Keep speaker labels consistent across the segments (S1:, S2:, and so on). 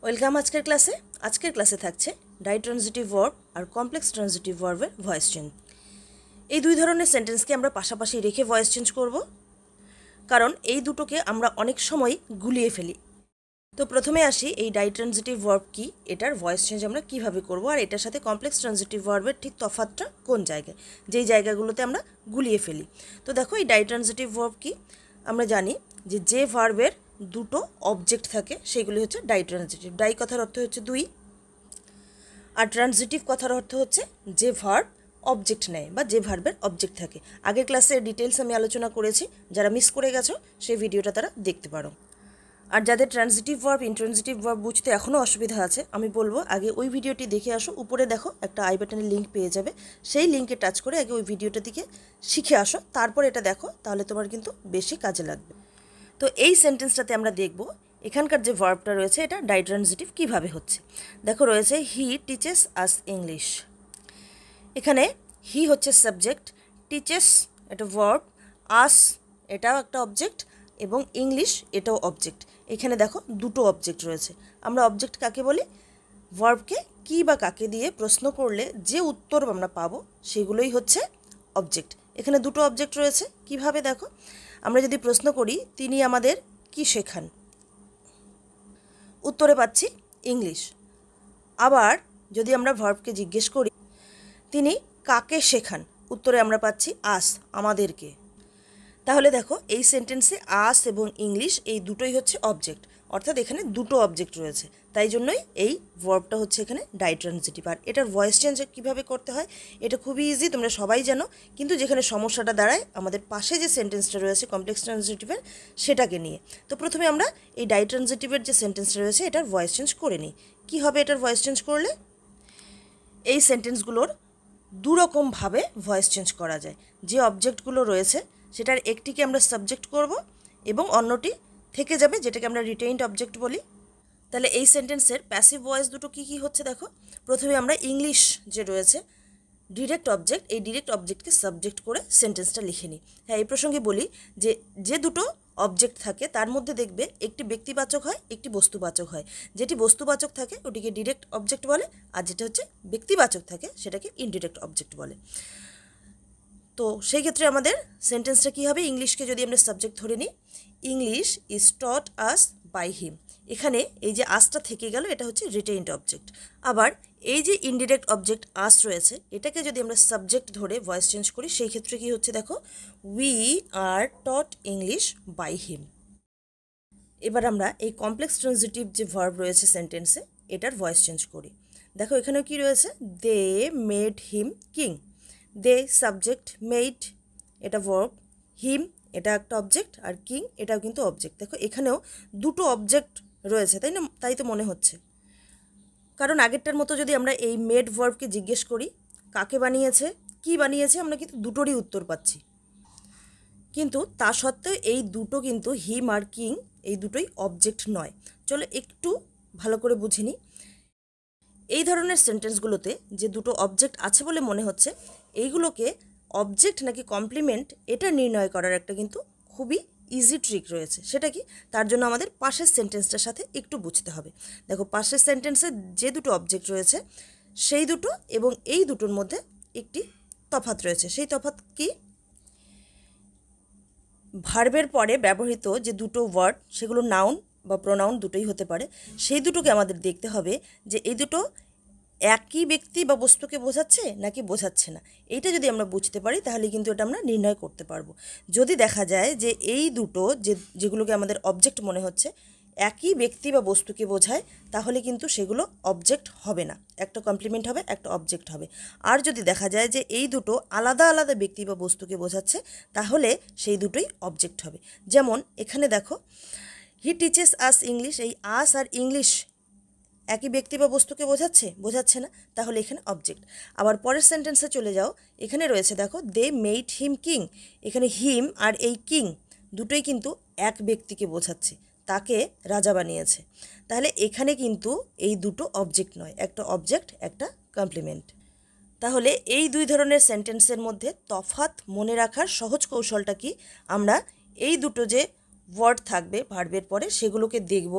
S1: Welcome আজকের ক্লাসে থাকছে ডাইট্রানজিটিভ ভার্ব আর কমপ্লেক্স ট্রানজিটিভ ভার্বের ভয়েস চেঞ্জ। এই দুই ধরনের সেন্টেন্সকে আমরা পাশাপাশি রেখে ভয়েস চেঞ্জ করব, কারণ এই দুটোকে আমরা অনেক সময় গুলিয়ে ফেলি। তো প্রথমে আসি এই ডাইট্রানজিটিভ ভার্ব কি, এটার ভয়েস চেঞ্জ আমরা কিভাবে করব, আর এটার সাথে কমপ্লেক্স ট্রানজিটিভ ভার্বের ঠিক তফাৎটা কোন জায়গায়, যেই জায়গাগুলোতে আমরা গুলিয়ে ফেলি। তো দেখো, এই ডাইট্রানজিটিভ ভার্ব কি, আমরা জানি যে ভার্বের দুটো অবজেক্ট থাকে সেগুলি হচ্ছে ডাইট্রানজিটিভ। ডাই কথার অর্থ হচ্ছে দুই, আর ট্রানজিটিভ কথার অর্থ হচ্ছে যে ভার্ব অবজেক্ট নেয় বা যে ভার্বের অবজেক্ট থাকে। আগের ক্লাসে ডিটেলস আমি আলোচনা করেছি, যারা মিস করে গেছো সেই ভিডিওটা তারা দেখতে পারো। আর যাদের ট্রানজিটিভ ভার্ব ইন্ট্রানজিটিভ ভার্ব বুঝতে এখনও অসুবিধা আছে, আমি বলবো আগে ওই ভিডিওটি দেখে আসো। উপরে দেখো একটা আই বাটনের লিঙ্ক পেয়ে যাবে, সেই লিঙ্কে টাচ করে আগে ওই ভিডিওটা দিকে শিখে আসো, তারপর এটা দেখো, তাহলে তোমার কিন্তু বেশি কাজে লাগবে। তো এই সেন্টেন্সটাতে আমরা দেখব এখানকার যে ভার্বটা রয়েছে এটা ডাইট্রানজিটিভ কিভাবে হচ্ছে। দেখো রয়েছে হি টিচেস আস ইংলিশ। এখানে হি হচ্ছে সাবজেক্ট, টিচেস এটা ভার্ব, আস এটাও একটা অবজেক্ট, এবং ইংলিশ এটাও অবজেক্ট। এখানে দেখো দুটো অবজেক্ট রয়েছে। আমরা অবজেক্ট কাকে বলি? ভার্বকে কি বা কাকে দিয়ে প্রশ্ন করলে যে উত্তর আমরা পাবো সেগুলোই হচ্ছে অবজেক্ট। এখানে দুটো অবজেক্ট রয়েছে। কিভাবে দেখো, আমরা যদি প্রশ্ন করি তিনি আমাদের কি শেখান, উত্তরে পাচ্ছি ইংলিশ। আবার যদি আমরা ভার্বকে জিজ্ঞেস করি তিনি কাকে শেখান, উত্তরে আমরা পাচ্ছি আস আমাদেরকে। তাহলে দেখো এই সেন্টেন্সে আস এবং ইংলিশ এই দুটোই হচ্ছে অবজেক্ট, অর্থাৎ এখানে দুটো অবজেক্ট রয়েছে, তাই জন্যই এই ভার্বটা হচ্ছে এখানে ডাইট্রানজিটিভ। আর এটার ভয়েস চেঞ্জ কীভাবে করতে হয় এটা খুবই ইজি, তোমরা সবাই জানো। কিন্তু যেখানে সমস্যাটা দাঁড়ায় আমাদের পাশে যে সেন্টেন্সটা রয়েছে কমপ্লেক্স ট্রানজিটিভের, সেটাকে নিয়ে। তো প্রথমে আমরা এই ডাইট্রানজিটিভের যে সেন্টেন্সটা রয়েছে এটার ভয়েস চেঞ্জ করে নিই। কী হবে এটার ভয়েস চেঞ্জ করলে? এই সেন্টেন্সগুলোর দুরকমভাবে ভয়েস চেঞ্জ করা যায়। যে অবজেক্টগুলো রয়েছে সেটার একটিকে আমরা সাবজেক্ট করব এবং অন্যটি থেকে যাবে, যেটাকে আমরা রিটেইনড অবজেক্ট বলি। তাহলে এই সেন্টেন্সের প্যাসিভ ভয়েস দুটো কী কী হচ্ছে দেখো। প্রথমে আমরা ইংলিশ যে রয়েছে ডিরেক্ট অবজেক্ট, এই ডিরেক্ট অবজেক্টকে সাবজেক্ট করে সেন্টেন্সটা লিখে নিই। হ্যাঁ, এই প্রসঙ্গে বলি যে দুটো অবজেক্ট থাকে তার মধ্যে দেখবে একটি ব্যক্তিবাচক হয়, একটি বস্তুবাচক হয়। যেটি বস্তুবাচক থাকে ওটিকে ডিরেক্ট অবজেক্ট বলে, আর যেটা হচ্ছে ব্যক্তিবাচক থাকে সেটাকে ইনডিরেক্ট অবজেক্ট বলে। তো সেই ক্ষেত্রে আমাদের সেন্টেন্সটা কী হবে? ইংলিশকে যদি আমরা সাবজেক্ট ধরে নিই, English is taught us by him. এখানে এই যে আসটা থেকে গেল এটা হচ্ছে রিটেইনড অবজেক্ট। আবার এই যে ইনডিরেক্ট অবজেক্ট আস রয়েছে এটাকে যদি আমরা সাবজেক্ট ধরে ভয়েস চেঞ্জ করি সেই ক্ষেত্রে কী হচ্ছে দেখো, we are taught English by him. এবার আমরা এই কমপ্লেক্স ট্রানজিটিভ যে ভার্ব রয়েছে সেন্টেন্সে এটার ভয়েস চেঞ্জ করি। দেখো এখানেও কি রয়েছে, they made him king. They subject, made এটা ভার্ব, হিম এটা একটা অবজেক্ট, আর কিং এটাও কিন্তু অবজেক্ট। দেখো এখানেও দুটো অবজেক্ট রয়েছে, তাই না? তাই তো মনে হচ্ছে, কারণ আগেরটার মতো যদি আমরা এই মেড ভার্বকে জিজ্ঞেস করি কাকে বানিয়েছে, কি বানিয়েছে, আমরা কিন্তু দুটোরই উত্তর পাচ্ছি। কিন্তু তা সত্ত্বেও এই দুটো কিন্তু হিম আর কিং এই দুটোই অবজেক্ট নয়। চলো একটু ভালো করে বুঝে নিই। এই ধরনের সেন্টেন্সগুলোতে যে দুটো অবজেক্ট আছে বলে মনে হচ্ছে, এইগুলোকে অবজেক্ট নাকি কমপ্লিমেন্ট এটা নির্ণয় করার একটা কিন্তু খুবই ইজি ট্রিক রয়েছে। সেটা কি? তার জন্য আমাদের পাশের সেন্টেন্সটার সাথে একটু বুঝতে হবে। দেখো পাশের সেন্টেন্সে যে দুটো অবজেক্ট রয়েছে সেই দুটো এবং এই দুটোর মধ্যে একটি তফাৎ রয়েছে। সেই তফাৎ কি? ভার্বের পরে ব্যবহৃত যে দুটো ওয়ার্ড সেগুলো নাউন বা প্রোনাউন দুটোই হতে পারে, সেই দুটোকে আমাদের দেখতে হবে যে এই দুটো একই ব্যক্তি বা বস্তুকে বোঝাচ্ছে নাকি বোঝাচ্ছে না। এইটা যদি আমরা বুঝতে পারি তাহলে কিন্তু এটা আমরা নির্ণয় করতে পারবো। যদি দেখা যায় যে এই দুটো যেগুলোকে আমাদের অবজেক্ট মনে হচ্ছে একই ব্যক্তি বা বস্তুকে বোঝায়, তাহলে কিন্তু সেগুলো অবজেক্ট হবে না, একটা কমপ্লিমেন্ট হবে, একটা অবজেক্ট হবে। আর যদি দেখা যায় যে এই দুটো আলাদা আলাদা ব্যক্তি বা বস্তুকে বোঝাচ্ছে, তাহলে সেই দুটোই অবজেক্ট হবে। যেমন এখানে দেখো, হি টিচেস আস ইংলিশ, এই আস আর ইংলিশ একই ব্যক্তি বা বস্তুকে বোঝাচ্ছে না, তাহলে এখানে অবজেক্ট। আবার পরের সেন্টেন্সে চলে যাও, এখানে রয়েছে দেখো দে মেড হিম কিং। এখানে হিম আর এই কিং দুটোই কিন্তু এক ব্যক্তিকে বোঝাচ্ছে, তাকে রাজা বানিয়েছে। তাহলে এখানে কিন্তু এই দুটো অবজেক্ট নয়, একটা অবজেক্ট একটা কমপ্লিমেন্ট। তাহলে এই দুই ধরনের সেন্টেন্সের মধ্যে তফাৎ মনে রাখার সহজ কৌশলটা কি? আমরা এই দুটো যে ওয়ার্ড থাকবে ভার্বের পরে সেগুলোকে দেখব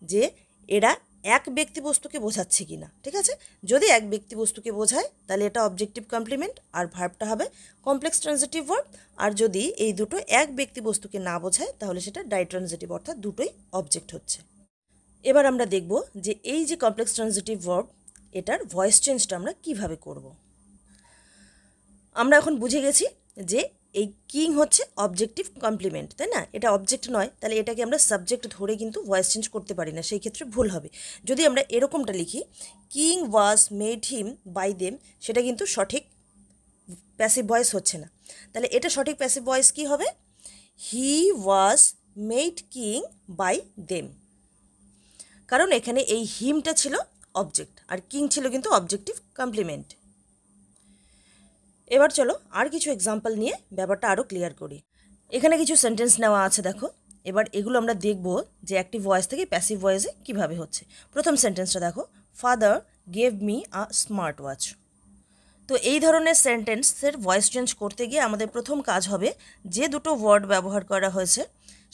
S1: যে এরা এক ব্যক্তি বস্তুকে বোঝাচ্ছে কি না, ঠিক আছে? যদি এক ব্যক্তি বস্তুকে বোঝায় তাহলে এটা অবজেক্টিভ কমপ্লিমেন্ট আর ভার্বটা হবে কমপ্লেক্স ট্রানজিটিভ ভার্ব। আর যদি এই দুটো এক ব্যক্তি বস্তুকে না বোঝায় তাহলে সেটা ডাইট্রানজিটিভ, অর্থাৎ দুটোই অবজেক্ট হচ্ছে। এবার আমরা দেখব যে এই যে কমপ্লেক্স ট্রানজিটিভ ভার্ব এটার ভয়েস চেঞ্জটা আমরা কিভাবে করব। আমরা এখন বুঝে গেছি যে এই কিং হচ্ছে অবজেক্টিভ কমপ্লিমেন্ট, তাই না? এটা অবজেক্ট নয়, তাহলে এটাকে আমরা সাবজেক্ট ধরে কিন্তু ভয়েস চেঞ্জ করতে পারি না, সেই ক্ষেত্রে ভুল হবে। যদি আমরা এরকমটা লিখি king was made him by them, সেটা কিন্তু সঠিক প্যাসিভ ভয়েস হচ্ছে না। তাহলে এটা সঠিক প্যাসিভ ভয়েস কি হবে? He was made king by them, কারণ এখানে এই হিমটা ছিল অবজেক্ট আর কিং ছিল কিন্তু অবজেক্টিভ কমপ্লিমেন্ট। এবার চলো আর কিছু এক্সাম্পল নিয়ে ব্যাপারটা আরও ক্লিয়ার করি। এখানে কিছু সেন্টেন্স নেওয়া আছে, দেখো। এবার এগুলো আমরা দেখব যে অ্যাক্টিভ ভয়েস থেকে প্যাসিভ ভয়েসে কিভাবে হচ্ছে। প্রথম সেন্টেন্সটা দেখো, father gave me a smart watch. তো এই ধরনের সেন্টেন্সের ভয়েস চেঞ্জ করতে গিয়ে আমাদের প্রথম কাজ হবে যে দুটো ওয়ার্ড ব্যবহার করা হয়েছে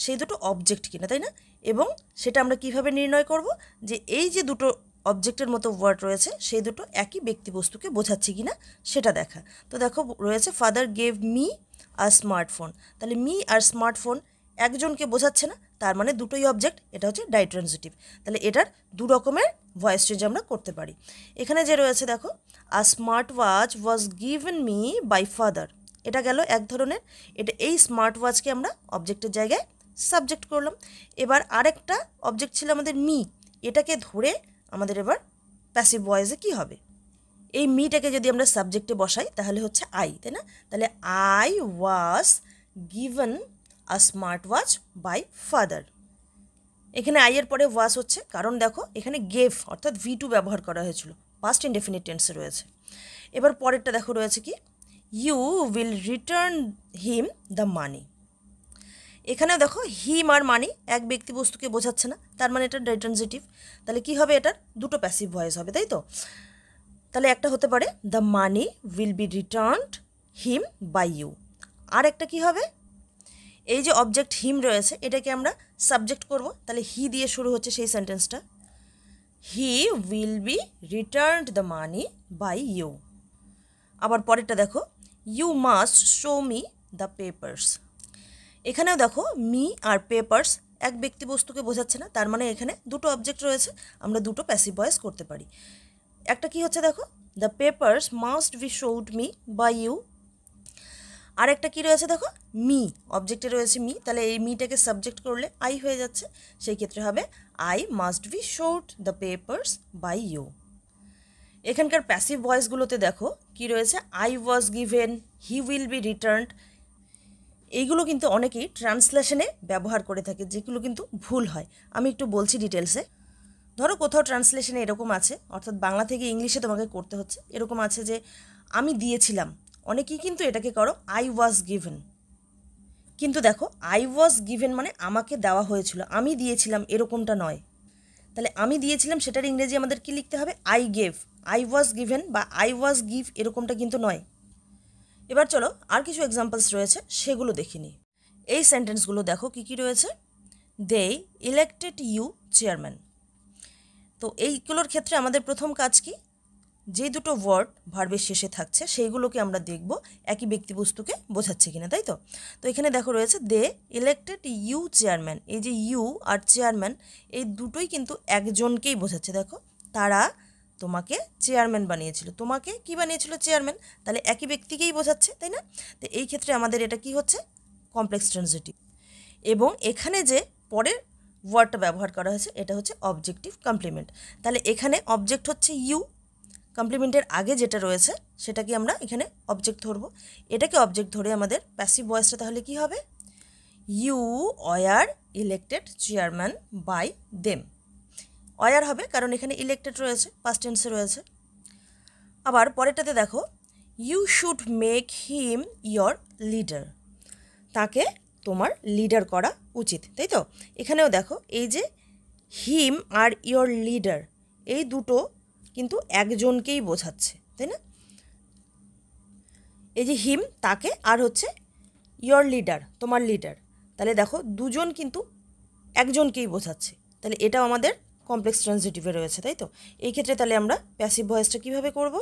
S1: সেই দুটো অবজেক্ট কিনা, তাই না? এবং সেটা আমরা কিভাবে নির্ণয় করব যে এই যে দুটো অবজেক্টের মতো ওয়ার্ড রয়েছে সেই দুটো একই ব্যক্তিবস্তুকে বোঝাচ্ছে কিনা সেটা দেখা। তো দেখো রয়েছে ফাদার গেভ মি আর স্মার্টফোন, তাহলে মি আর স্মার্টফোন একজনকে বোঝাচ্ছে না, তার মানে দুটোই অবজেক্ট, এটা হচ্ছে ডাইট্রানজিটিভ। তাহলে এটার দু রকমের ভয়েস চেঞ্জ আমরা করতে পারি। এখানে যে রয়েছে দেখো, a smart watch was given me by father, এটা গেল এক ধরনের। এটা এই স্মার্ট ওয়াচকে আমরা অবজেক্টের জায়গায় সাবজেক্ট করলাম। এবার আরেকটা অবজেক্ট ছিল আমাদের মি, এটাকে ধরে আমাদের এবার প্যাসিভ ভয়েসে কি হবে? এই মিটাকে যদি আমরা সাবজেক্টে বসাই তাহলে হচ্ছে আই, তাই না? তাহলে I was given a smart watch by father. এখানে আই এর পরে ওয়াজ হচ্ছে, কারণ দেখো এখানে গেভ অর্থাৎ V2 ব্যবহার করা হয়েছিল, পাস্ট ইনডেফিনিট টেন্সে রয়েছে। এবার পরেরটা দেখো রয়েছে কি, you will return him the money. এখানেও দেখো হিম আর মানি এক ব্যক্তি বস্তুকে বোঝাচ্ছে না, তার মানে এটা ডাইট্রানজিটিভ। তাহলে কি হবে? এটার দুটো প্যাসিভ ভয়েস হবে, তাই তো? তাহলে একটা হতে পারে the money will be returned him by you. আর একটা কী হবে? এই যে অবজেক্ট হিম রয়েছে এটাকে আমরা সাবজেক্ট করব, তাহলে হি দিয়ে শুরু হচ্ছে সেই সেন্টেন্সটা, he will be returned the money by you. আবার পরেরটা দেখো, you must show me the papers. এখানেও দেখো মি আর পেপার্স এক ব্যক্তি বস্তুকে বোঝাচ্ছে না, তার মানে এখানে দুটো অবজেক্ট রয়েছে, আমরা দুটো প্যাসিভ ভয়েস করতে পারি। একটা কি হচ্ছে দেখো, the papers must be showed me by you. আর একটা কী রয়েছে দেখো, মি অবজেক্টে রয়েছে মি, তাহলে এই মিটাকে সাবজেক্ট করলে আই হয়ে যাচ্ছে, সেই ক্ষেত্রে হবে I must be showed the papers by you. এখানকার প্যাসিভ ভয়েসগুলোতে দেখো কি রয়েছে, I was given, he will be returned. এইগুলো কিন্তু অনেকেই ট্রান্সলেশনে ব্যবহার করে থাকে, যেগুলো কিন্তু ভুল হয়। আমি একটু বলছি ডিটেলসে। ধরো কোথাও ট্রান্সলেশনে এরকম আছে, অর্থাৎ বাংলা থেকে ইংলিশে তোমাকে করতে হচ্ছে, এরকম আছে যে আমি দিয়েছিলাম, অনেকেই কিন্তু এটাকে করো আই ওয়াজ গিভেন। কিন্তু দেখো আই ওয়াজ গিভেন মানে আমাকে দেওয়া হয়েছিল, আমি দিয়েছিলাম এরকমটা নয়। তাহলে আমি দিয়েছিলাম সেটার ইংরেজি আমাদের কি লিখতে হবে? I gave. I was given বা আই ওয়াজ গিভ এরকমটা কিন্তু নয়। এবার চলো আর কিছু এক্সাম্পলস রয়েছে সেগুলো দেখিনি। এই সেন্টেন্সগুলো দেখো কি কি রয়েছে, দে ইলেক্টেড ইউ চেয়ারম্যান। তো এইগুলোর ক্ষেত্রে আমাদের প্রথম কাজ কি, যে দুটো ওয়ার্ড ভার্বের শেষে থাকছে সেইগুলোকে আমরা দেখব একই ব্যক্তিবস্তুকে বোঝাচ্ছে কিনা, তাই তো? তো এখানে দেখো রয়েছে দে ইলেক্টেড ইউ চেয়ারম্যান। এই যে ইউ আর চেয়ারম্যান এই দুটোই কিন্তু একজনকেই বোঝাচ্ছে। দেখো তারা তোমাকে চেয়ারম্যান বানিয়েছিল, তোমাকে কি বানিয়েছিল? চেয়ারম্যান। তাহলে একই ব্যক্তিকেই বোঝাচ্ছে, তাই না? তো এই ক্ষেত্রে আমাদের এটা কি হচ্ছে? Complex transitive. এবং এখানে যে পরের ওয়ার্ডটা ব্যবহার করা হয়েছে এটা হচ্ছে অবজেক্টিভ কমপ্লিমেন্ট। তাহলে এখানে অবজেক্ট হচ্ছে ইউ, কমপ্লিমেন্টের আগে যেটা রয়েছে সেটাকে আমরা এখানে অবজেক্ট ধরবো। এটাকে অবজেক্ট ধরে আমাদের প্যাসিভ ভয়েসটা তাহলে কি হবে? You were elected chairman by them. Were হবে কারণ এখানে ইলেক্টেড রয়েছে, পাস্ট টেন্সে রয়েছে। আবার পরেরটাতে দেখো, you should make him your leader. তাকে তোমার লিডার করা উচিত, তাই তো? এখানেও দেখো এই যে হিম আর ইয়োর লিডার এই দুটো কিন্তু একজনকেই বোঝাচ্ছে, তাই না? এই যে হিম তাকে, আর হচ্ছে ইয়োর লিডার তোমার লিডার, তাহলে দেখো দুজন কিন্তু একজনকেই বোঝাচ্ছে। তাহলে এটাও আমাদের কমপ্লেক্স ট্রানজিটিভে রয়েছে, তাই তো? এই ক্ষেত্রে তাহলে আমরা প্যাসিভ ভয়েসটা কীভাবে করব?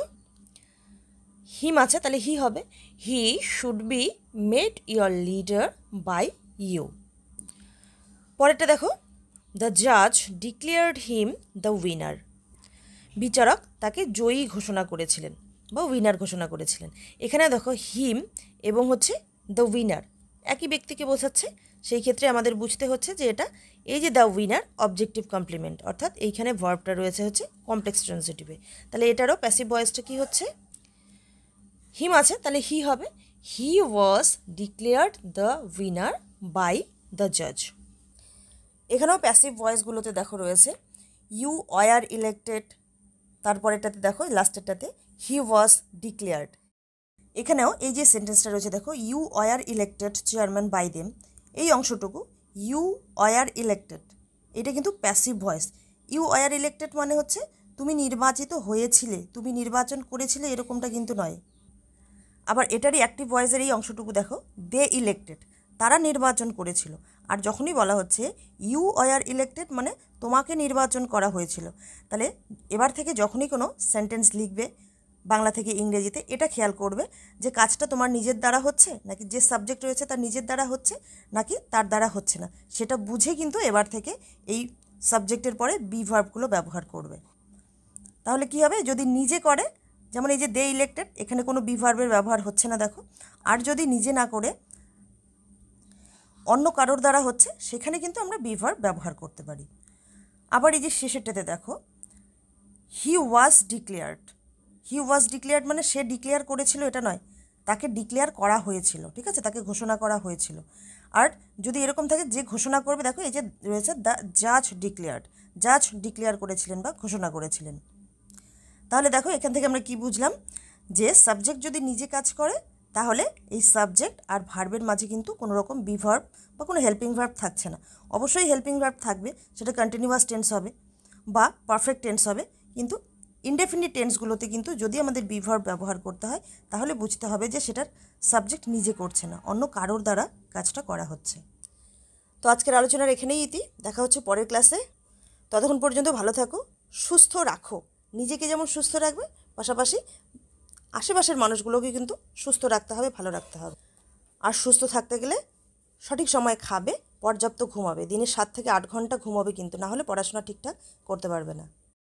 S1: হিম আছে, তাহলে হি হবে he should be made your leader by you. পরেরটা দেখো, দ্য জাজ ডিক্লেয়ার্ড হিম দ্য উইনার। বিচারক তাকে জয়ী ঘোষণা করেছিলেন বা উইনার ঘোষণা করেছিলেন। এখানে দেখো হিম এবং হচ্ছে দ্য উইনার একই ব্যক্তিকে বোঝাচ্ছে। সেই ক্ষেত্রে আমাদের বুঝতে হচ্ছে যে এটা এই যে দ্য উইনার অবজেক্টিভ কমপ্লিমেন্ট, অর্থাৎ এইখানে ভার্বটা রয়েছে হচ্ছে কমপ্লেক্স ট্রানজিটিভে। তাহলে এটারও প্যাসিভ ভয়েসটা কী হচ্ছে? হিম আছে, তাহলে হি হবে he was declared the winner by the জাজ। এখানেও প্যাসিভ ভয়েসগুলোতে দেখো রয়েছে ইউ ওয়ার ইলেক্টেড, তারপরেরটাতে দেখো লাস্টেরটাতে হি ওয়াজ ডিক্লেয়ার্ড। এখানেও এই যে সেন্টেন্সটা রয়েছে দেখো, you were elected chairman by them, এই অংশটুকু ইউ ওয়ার ইলেক্টেড এটা কিন্তু passive voice. You were elected মানে হচ্ছে তুমি নির্বাচিত হয়েছিলে, তুমি নির্বাচন করেছিলে, এরকমটা কিন্তু নয়। আবার এটারই অ্যাক্টিভ ভয়েসের এই অংশটুকু দেখো, দে ইলেক্টেড, তারা নির্বাচন করেছিল। আর যখনই বলা হচ্ছে ইউ ওয়ার ইলেক্টেড মানে তোমাকে নির্বাচন করা হয়েছিল। তাহলে এবার থেকে যখনই কোনো সেন্টেন্স লিখবে বাংলা থেকে ইংরেজিতে, এটা খেয়াল করবে যে কাজটা তোমার নিজের দ্বারা হচ্ছে নাকি যে সাবজেক্ট রয়েছে তার নিজের দ্বারা হচ্ছে নাকি তার দ্বারা হচ্ছে না, সেটা বুঝে কিন্তু এবার থেকে এই সাবজেক্টের পরে বি ভার্বগুলো ব্যবহার করবে। তাহলে কি হবে, যদি নিজে করে, যেমন এই যে দে ইলেক্টেড, এখানে কোনো বি ভার্বের ব্যবহার হচ্ছে না দেখো। আর যদি নিজে না করে অন্য কারোর দ্বারা হচ্ছে, সেখানে কিন্তু আমরা বি ভার্ব ব্যবহার করতে পারি। আবার এই যে শেষেরটাতে দেখো, হি was declared. He was declared মানে সে ডিক্লেয়ার করেছিল এটা নয়, তাকে ডিক্লেয়ার করা হয়েছিল, ঠিক আছে, তাকে ঘোষণা করা হয়েছিল। আর যদি এরকম থাকে যে ঘোষণা করবে, দেখো এই যে রয়েছে দ্য জাজ ডিক্লেয়ার্ড, জাজ ডিক্লেয়ার করেছিলেন বা ঘোষণা করেছিলেন। তাহলে দেখো এখান থেকে আমরা কি বুঝলাম, যে সাবজেক্ট যদি নিজে কাজ করে তাহলে এই সাবজেক্ট আর ভার্বের মাঝে কিন্তু কোনো রকম বি ভার্ব বা কোনো হেল্পিং ভার্ব থাকছে না। অবশ্যই হেল্পিং ভার্ব থাকবে, সেটা কন্টিনিউয়াস টেন্স হবে বা পারফেক্ট টেন্স হবে, কিন্তু ইনডেফিনিট টেন্সগুলোতে কিন্তু যদি আমাদের বি ভার্ব ব্যবহার করতে হয় তাহলে বুঝতে হবে যে সেটার সাবজেক্ট নিজে করছে না, অন্য কারোর দ্বারা কাজটা করা হচ্ছে। তো আজকের আলোচনার এখানেই ইতি, দেখা হচ্ছে পরের ক্লাসে। ততক্ষণ পর্যন্ত ভালো থাকো, সুস্থ রাখো, নিজেকে যেমন সুস্থ রাখবে পাশাপাশি আশেপাশের মানুষগুলোকে কিন্তু সুস্থ রাখতে হবে, ভালো রাখতে হবে। আর সুস্থ থাকতে গেলে সঠিক সময়ে খাবে, পর্যাপ্ত ঘুমাবে, দিনে 7 থেকে 8 ঘন্টা ঘুমাবে, কিন্তু না হলে পড়াশোনা ঠিকঠাক করতে পারবে না।